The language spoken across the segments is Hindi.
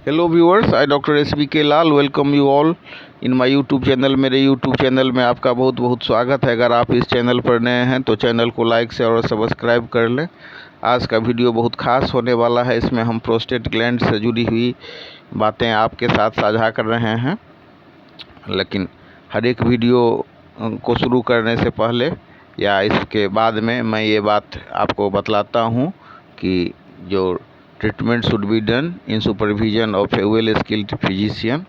Hello viewers, I doctor SBK Lal welcome you all in my YouTube channel. मेरे यूट्यूब चैनल में आपका बहुत बहुत स्वागत है। अगर आप इस चैनल पर नए हैं तो चैनल को लाइक से और सब्सक्राइब कर लें। आज का वीडियो बहुत खास होने वाला है। इसमें हम प्रोस्टेट ग्लैंड से जुड़ी हुई बातें आपके साथ साझा कर रहे हैं। लेकिन हर एक वीडियो को शुरू करने से पहले या इसके बाद में मैं ये बात आपको बतलाता हूँ कि जो treatment should be done in supervision of A well skilled physician.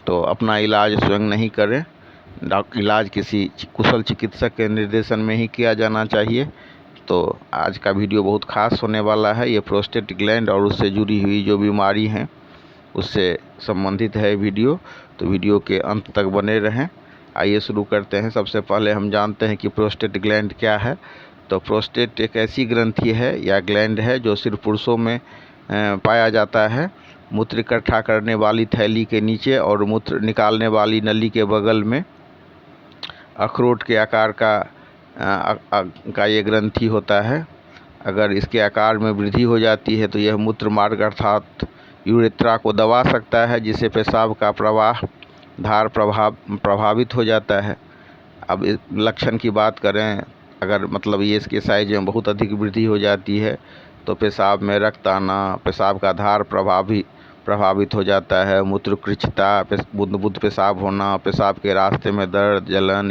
तो अपना इलाज स्वयं नहीं करें, इलाज किसी कुशल चिकित्सक के निर्देशन में ही किया जाना चाहिए। तो आज का वीडियो बहुत खास होने वाला है। ये प्रोस्टेट ग्लैंड और उससे जुड़ी हुई जो बीमारी हैं उससे संबंधित है वीडियो, तो वीडियो के अंत तक बने रहें। आइए शुरू करते हैं। सबसे पहले हम जानते हैं कि प्रोस्टेट ग्लैंड क्या है। तो प्रोस्टेट एक ऐसी ग्रंथि है या ग्लैंड है जो सिर्फ पुरुषों में पाया जाता है। मूत्र इकट्ठा करने वाली थैली के नीचे और मूत्र निकालने वाली नली के बगल में अखरोट के आकार का ये ग्रंथि होता है। अगर इसके आकार में वृद्धि हो जाती है तो यह मूत्र मार्ग अर्थात यूरेथ्रा को दबा सकता है, जिससे पेशाब का प्रवाह धार प्रभावित हो जाता है। अब इस लक्षण की बात करें, अगर मतलब ये इसके साइज में बहुत अधिक वृद्धि हो जाती है तो पेशाब में रक्त आना, पेशाब का धार प्रभावित हो जाता है, मूत्रकृच्छता, बूंद बूंद पेशाब होना, पेशाब के रास्ते में दर्द, जलन,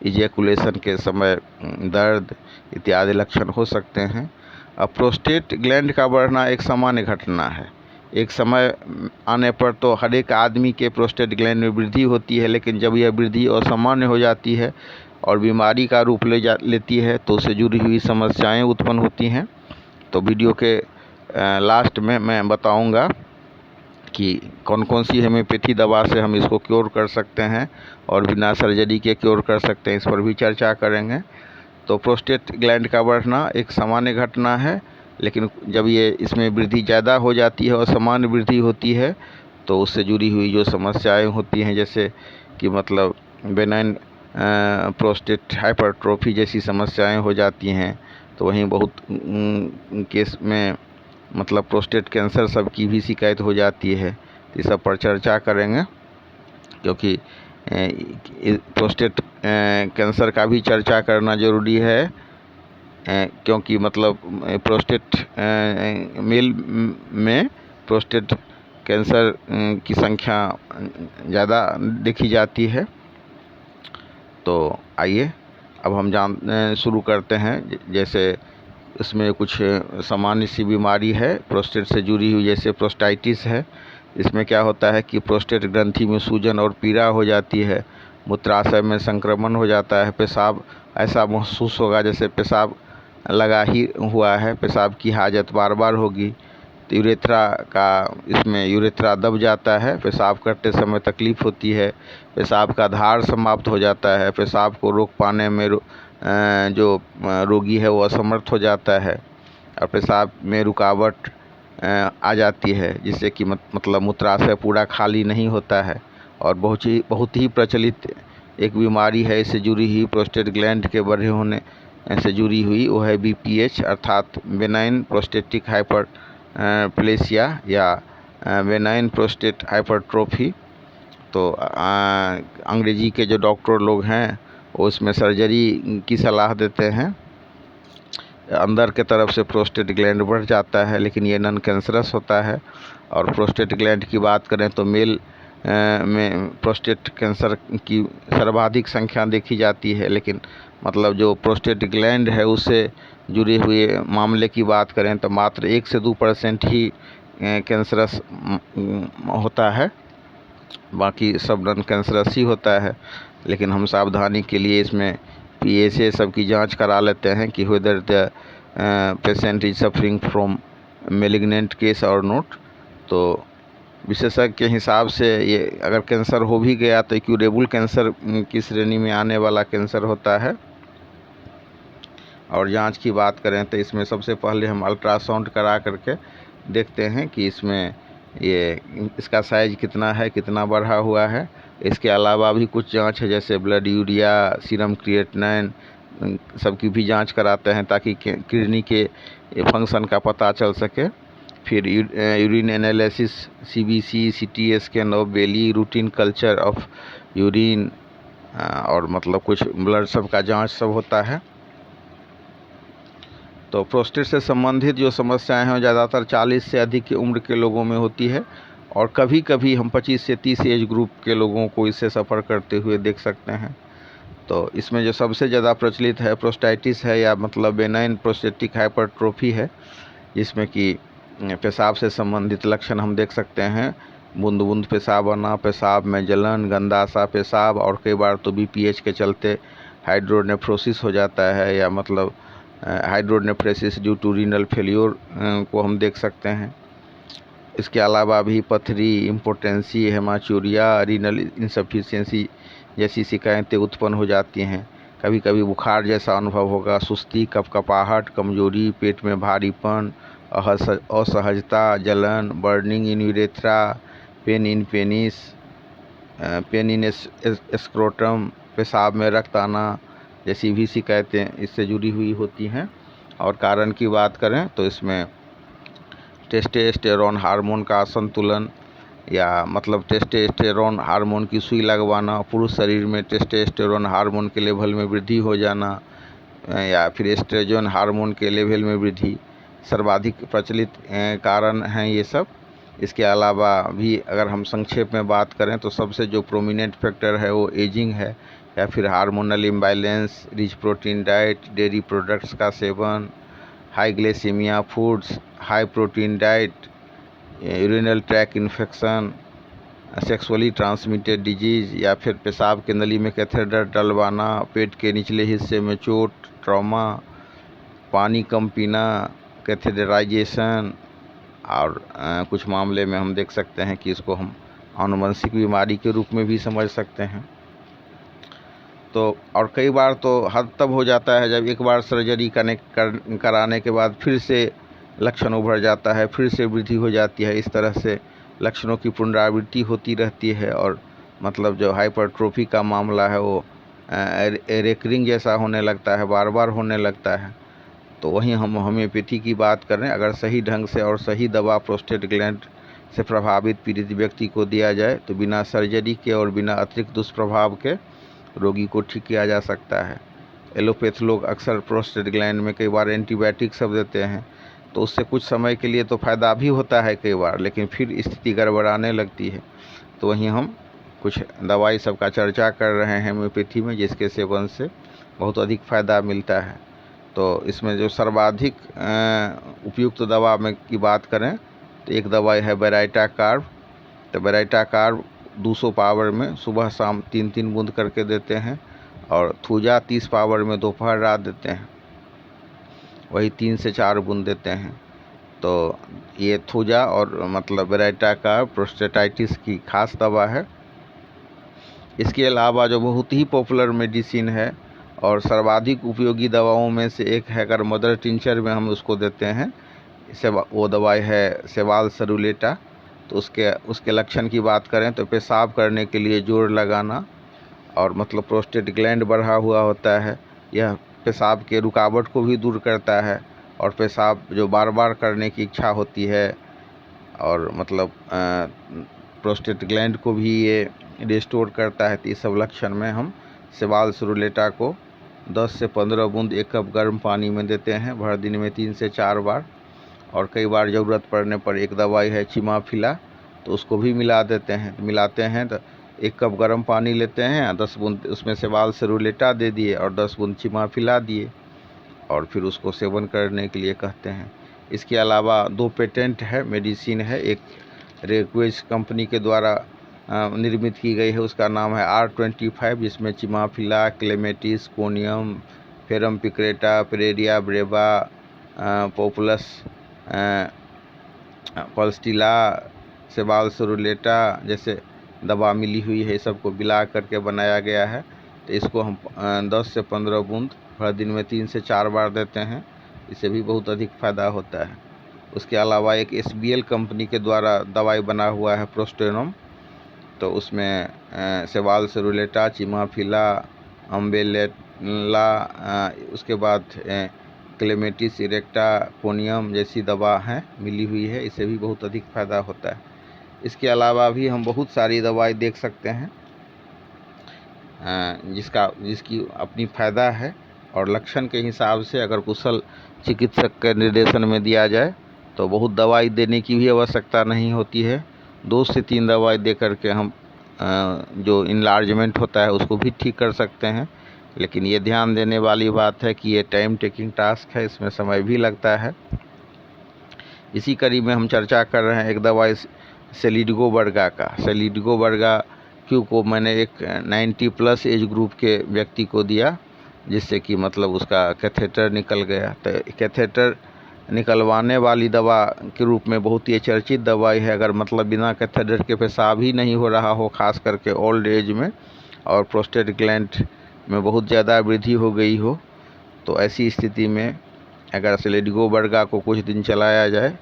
इजैकुलेशन के समय दर्द इत्यादि लक्षण हो सकते हैं। अब प्रोस्टेट ग्लैंड का बढ़ना एक सामान्य घटना है। एक समय आने पर तो हर एक आदमी के प्रोस्टेट ग्लैंड में वृद्धि होती है, लेकिन जब यह वृद्धि असामान्य हो जाती है और बीमारी का रूप लेती है तो उससे जुड़ी हुई समस्याएं उत्पन्न होती हैं। तो वीडियो के लास्ट में मैं बताऊंगा कि कौन कौन सी होम्योपैथी दवा से हम इसको क्योर कर सकते हैं और बिना सर्जरी के क्योर कर सकते हैं, इस पर भी चर्चा करेंगे। तो प्रोस्टेट ग्लैंड का बढ़ना एक सामान्य घटना है, लेकिन जब ये इसमें वृद्धि ज़्यादा हो जाती है और सामान्य वृद्धि होती है तो उससे जुड़ी हुई जो समस्याएं होती हैं, जैसे कि मतलब बेनाइन प्रोस्टेट हाइपरट्रोफी जैसी समस्याएं हो जाती हैं। तो वहीं बहुत केस में मतलब प्रोस्टेट कैंसर सब की भी शिकायत हो जाती है। तो इस सब पर चर्चा करेंगे, क्योंकि प्रोस्टेट कैंसर का भी चर्चा करना ज़रूरी है, क्योंकि मतलब प्रोस्टेट मेल में प्रोस्टेट कैंसर की संख्या ज़्यादा देखी जाती है। तो आइए अब हम शुरू करते हैं। जैसे इसमें कुछ सामान्य सी बीमारी है प्रोस्टेट से जुड़ी हुई, जैसे प्रोस्टाइटिस है। इसमें क्या होता है कि प्रोस्टेट ग्रंथि में सूजन और पीड़ा हो जाती है, मूत्राशय में संक्रमण हो जाता है, पेशाब ऐसा महसूस होगा जैसे पेशाब लगा ही हुआ है, पेशाब की हाजत बार बार होगी। तो इसमें यूरेथ्रा दब जाता है, पेशाब करते समय तकलीफ़ होती है, पेशाब का धार समाप्त हो जाता है, पेशाब को रोक पाने में जो रोगी है वो असमर्थ हो जाता है और पेशाब में रुकावट आ जाती है, जिससे कि मतलब मूत्राशय पूरा खाली नहीं होता है। और बहुत ही प्रचलित एक बीमारी है इससे जुड़ी हुई, प्रोस्टेट ग्लैंड के बड़े होने से जुड़ी हुई, वो है BPH अर्थात बेनाइन प्रोस्टेटिक हाइपरप्लेसिया या बेनाइन प्रोस्टेट हाइपरट्रोफी। तो अंग्रेजी के जो डॉक्टर लोग हैं वो इसमें सर्जरी की सलाह देते हैं। अंदर के तरफ से प्रोस्टेट ग्लैंड बढ़ जाता है, लेकिन ये नॉन कैंसरस होता है। और प्रोस्टेट ग्लैंड की बात करें तो मेल में प्रोस्टेट कैंसर की सर्वाधिक संख्या देखी जाती है, लेकिन मतलब जो प्रोस्टेट ग्लैंड है उससे जुड़े हुए मामले की बात करें तो मात्र 1 से 2% ही कैंसरस होता है, बाकी सब नॉन कैंसरस ही होता है। लेकिन हम सावधानी के लिए इसमें PSA सब की जांच करा लेते हैं कि whether the patient is suffering from malignant case और नॉट। तो विशेषज्ञ के हिसाब से ये अगर कैंसर हो भी गया तो क्यूरेबल कैंसर की श्रेणी में आने वाला कैंसर होता है। और जांच की बात करें तो इसमें सबसे पहले हम अल्ट्रासाउंड करा करके देखते हैं कि इसका साइज कितना है, कितना बढ़ा हुआ है। इसके अलावा भी कुछ जांच है, जैसे ब्लड यूरिया, सीरम क्रिएटिनिन सबकी भी जांच कराते हैं ताकि किडनी के फंक्शन का पता चल सके। फिर urine analysis, CBC, CT scan of belly, routine culture of urine, और मतलब कुछ ब्लड सब का जांच सब होता है। तो प्रोस्टेट से संबंधित जो समस्याएं हैं ज़्यादातर 40 से अधिक की उम्र के लोगों में होती है, और कभी कभी हम 25 से 30 एज ग्रुप के लोगों को इससे सफ़र करते हुए देख सकते हैं। तो इसमें जो सबसे ज़्यादा प्रचलित है प्रोस्टाइटिस है, या मतलब बेनाइन प्रोस्टेटिक हाइपरट्रोफी है, जिसमें कि पेशाब से संबंधित लक्षण हम देख सकते हैं। बूंद बूंद पेशाब आना, पेशाब में जलन, गंदा सा पेशाब, और कई बार तो BPH के चलते हाइड्रोनेफ्रोसिस हो जाता है, या मतलब hydronephrosis due to renal failure को हम देख सकते हैं। इसके अलावा भी पथरी, इम्पोटेंसी, हेमाचूरिया, रीनल इंसफिशियंसी जैसी शिकायतें उत्पन्न हो जाती हैं। कभी कभी बुखार जैसा अनुभव होगा, सुस्ती, कपकपाहट, कमजोरी, पेट में भारीपन, असहजता, जलन, burning in urethra, pain in penis, pain in scrotum, पेशाब में रक्त आना जैसी भी शिकायतें इससे जुड़ी हुई होती हैं। और कारण की बात करें तो इसमें टेस्टोस्टेरोन हार्मोन का असंतुलन, या मतलब टेस्टोस्टेरोन हार्मोन की सुई लगवाना, पुरुष शरीर में टेस्टोस्टेरोन हार्मोन के लेवल में वृद्धि हो जाना, या फिर एस्ट्रोजन हार्मोन के लेवल में वृद्धि, सर्वाधिक प्रचलित कारण हैं ये सब। इसके अलावा भी अगर हम संक्षेप में बात करें तो सबसे जो प्रोमिनेंट फैक्टर है वो एजिंग है, या फिर hormonal imbalance, rich protein diet, dairy products का सेवन, high glycaemia foods, high protein diet, urinal track infection, sexually transmitted disease, या फिर पेशाब के नली में कैथेटर डलवाना, पेट के निचले हिस्से में चोट, ट्रॉमा, पानी कम पीना, कैथेटराइजेशन, और कुछ मामले में हम देख सकते हैं कि इसको हम आनुवंशिक बीमारी के रूप में भी समझ सकते हैं। तो और कई बार तो हद तब हो जाता है जब एक बार सर्जरी कराने के बाद फिर से लक्षण उभर जाता है, फिर से वृद्धि हो जाती है। इस तरह से लक्षणों की पुनरावृत्ति होती रहती है, और मतलब जो हाइपरट्रोफी का मामला है वो रेकरिंग जैसा होने लगता है, बार बार होने लगता है। तो वहीं हम होम्योपैथी की बात करें, अगर सही ढंग से और सही दवा प्रोस्टेट ग्लैंड से प्रभावित पीड़ित व्यक्ति को दिया जाए तो बिना सर्जरी के और बिना अतिरिक्त दुष्प्रभाव के रोगी को ठीक किया जा सकता है। एलोपैथ लोग अक्सर प्रोस्टेट ग्लैंड में कई बार एंटीबायोटिक सब देते हैं, तो उससे कुछ समय के लिए तो फ़ायदा भी होता है कई बार, लेकिन फिर स्थिति गड़बड़ाने लगती है। तो वहीं हम कुछ दवाई सब का चर्चा कर रहे हैं होम्योपैथी में, जिसके सेवन से बहुत अधिक फ़ायदा मिलता है। तो इसमें जो सर्वाधिक उपयुक्त दवा में की बात करें तो एक दवाई है बेराइटा कार्ब। तो बेराइटा कार्ब 200 पावर में सुबह शाम 3-3 बूंद करके देते हैं, और थूजा 30 पावर में दोपहर रात देते हैं, वही 3 से 4 बूंद देते हैं। तो ये थूजा और मतलब बेराइटा कार्ब प्रोस्टेटाइटिस की खास दवा है। इसके अलावा जो बहुत ही पॉपुलर मेडिसिन है और सर्वाधिक उपयोगी दवाओं में से एक है, अगर मदर टिंचर में हम उसको देते हैं, वो दवाई है सेवाल सरुलेटा। तो उसके लक्षण की बात करें तो पेशाब करने के लिए जोर लगाना, और मतलब प्रोस्टेट ग्लैंड बढ़ा हुआ होता है, यह पेशाब के रुकावट को भी दूर करता है, और पेशाब जो बार बार करने की इच्छा होती है, और मतलब प्रोस्टेट ग्लैंड को भी ये रिस्टोर करता है। तो इस सब लक्षण में हम सेवाल सरुलेटा को 10 से 15 बूंद 1 कप गर्म पानी में देते हैं, भर दिन में 3 से 4 बार। और कई बार ज़रूरत पड़ने पर एक दवाई है चिमाफिला, तो उसको भी मिला देते हैं। तो मिलाते हैं तो 1 कप गर्म पानी लेते हैं, 10 बूंद उसमें सेवाल सरुलेटा दे दिए और 10 बूंद चिमाफिला दिए, और फिर उसको सेवन करने के लिए कहते हैं। इसके अलावा 2 पेटेंट है मेडिसिन है, एक रेक्वेज कंपनी के द्वारा निर्मित की गई है, उसका नाम है R25, जिसमें चिमाफिला, क्लेमेटिस, कोनियम, फेरम पिक्रेटा, पेरेरिया ब्रेवा, पॉपुलस पल्स्टिला, सेवाल सरुलेटा जैसे दवा मिली हुई है, सबको मिला करके बनाया गया है। तो इसको हम 10 से 15 बूंद हर दिन में 3 से 4 बार देते हैं, इससे भी बहुत अधिक फ़ायदा होता है। उसके अलावा एक SBL कंपनी के द्वारा दवाई बना हुआ है प्रोस्टेनोम, तो उसमें सेवाल सरुलेटा, चिमाफिला, अम्बेलेला, उसके बाद क्लेमेटिस इरेक्टा कोनियम जैसी दवा है मिली हुई है, इससे भी बहुत अधिक फ़ायदा होता है। इसके अलावा भी हम बहुत सारी दवाई देख सकते हैं जिसकी अपनी फ़ायदा है, और लक्षण के हिसाब से अगर कुशल चिकित्सक के निर्देशन में दिया जाए तो बहुत दवाई देने की भी आवश्यकता नहीं होती है। 2 से 3 दवाई दे करके हम जो इनलार्जमेंट होता है उसको भी ठीक कर सकते हैं। लेकिन ये ध्यान देने वाली बात है कि ये टाइम टेकिंग टास्क है, इसमें समय भी लगता है। इसी कड़ी में हम चर्चा कर रहे हैं एक दवाई सेलिडगोबर्गा का। सेलिडगोबर्गा क्यू को मैंने एक 90+ एज ग्रुप के व्यक्ति को दिया, जिससे कि मतलब उसका कैथेटर निकल गया। तो कैथेटर निकलवाने वाली दवा के रूप में बहुत ही चर्चित दवाई है। अगर मतलब बिना कैथेटर के पेशाब ही नहीं हो रहा हो, खास करके ओल्ड एज में, और प्रोस्टेट ग्लैंड में बहुत ज़्यादा वृद्धि हो गई हो, तो ऐसी स्थिति में अगर सेलिडगोबर्गा को कुछ दिन चलाया जाए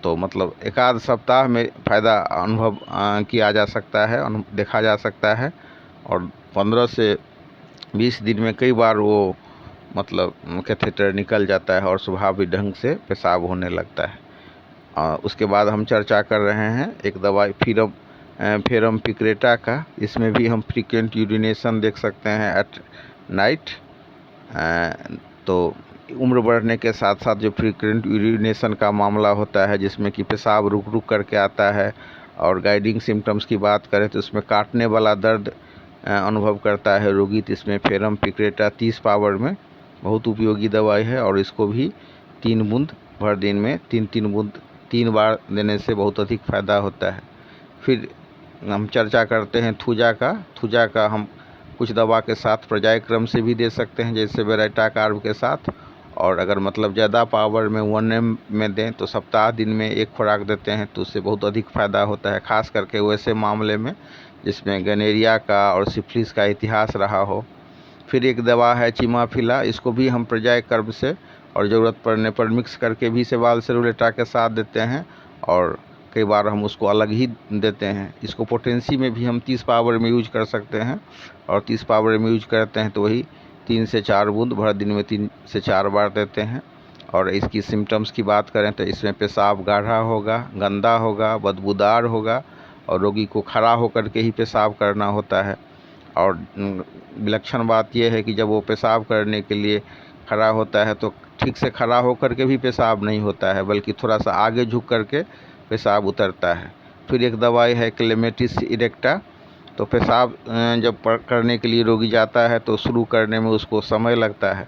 तो मतलब 1 सप्ताह में फ़ायदा अनुभव किया जा सकता है, देखा जा सकता है। और 15 से 20 दिन में कई बार वो मतलब कैथेटर निकल जाता है और स्वाभाविक ढंग से पेशाब होने लगता है। उसके बाद हम चर्चा कर रहे हैं एक दवाई फेरम पिक्रेटा का। इसमें भी हम फ्रीक्वेंट यूरिनेशन देख सकते हैं एट नाइट। तो उम्र बढ़ने के साथ साथ जो फ्रीक्वेंट यूरिनेशन का मामला होता है, जिसमें कि पेशाब रुक रुक करके आता है, और गाइडिंग सिम्टम्स की बात करें तो उसमें काटने वाला दर्द अनुभव करता है रोगी, तो इसमें फेरम पिक्रेटा 30 पावर में बहुत उपयोगी दवाई है। और इसको भी 3 बूंद भर दिन में 3 बूंद 3 बार देने से बहुत अधिक फ़ायदा होता है। फिर हम चर्चा करते हैं थूजा का। थूजा का हम कुछ दवा के साथ पर्यायक्रम से भी दे सकते हैं, जैसे बेराटा कार्ब के साथ। और अगर मतलब ज़्यादा पावर में 1 mg में दें तो सप्ताह दिन में 1 खुराक देते हैं, तो उससे बहुत अधिक फ़ायदा होता है, खास करके वैसे मामले में जिसमें गनेरिया का और सिफिलिस का इतिहास रहा हो। फिर एक दवा है चिमाफिला। इसको भी हम पर्यायक्रम से और ज़रूरत पड़ने पर मिक्स करके भी सेवाल सेरुलेटा के साथ देते हैं, और कई बार हम उसको अलग ही देते हैं। इसको पोटेंसी में भी हम 30 पावर में यूज कर सकते हैं, और 30 पावर में यूज करते हैं तो वही 3 से 4 बूंद भर दिन में 3 से 4 बार देते हैं। और इसकी सिम्टम्स की बात करें तो इसमें पेशाब गाढ़ा होगा, गंदा होगा, बदबूदार होगा, और रोगी को खड़ा होकर के ही पेशाब करना होता है। और विलक्षण बात यह है कि जब वो पेशाब करने के लिए खड़ा होता है तो ठीक से खड़ा होकर के भी पेशाब नहीं होता है, बल्कि थोड़ा सा आगे झुक करके पेशाब उतरता है। फिर एक दवाई है क्लेमेटिस इरेक्टा। तो पेशाब जब करने के लिए रोगी जाता है तो शुरू करने में उसको समय लगता है।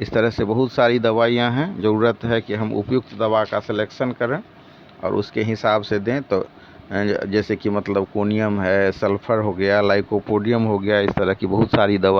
इस तरह से बहुत सारी दवाइयाँ हैं। ज़रूरत है कि हम उपयुक्त दवा का सिलेक्शन करें और उसके हिसाब से दें। तो जैसे कि मतलब कोनियम है, सल्फ़र हो गया, लाइकोपोडियम हो गया, इस तरह की बहुत सारी दवाई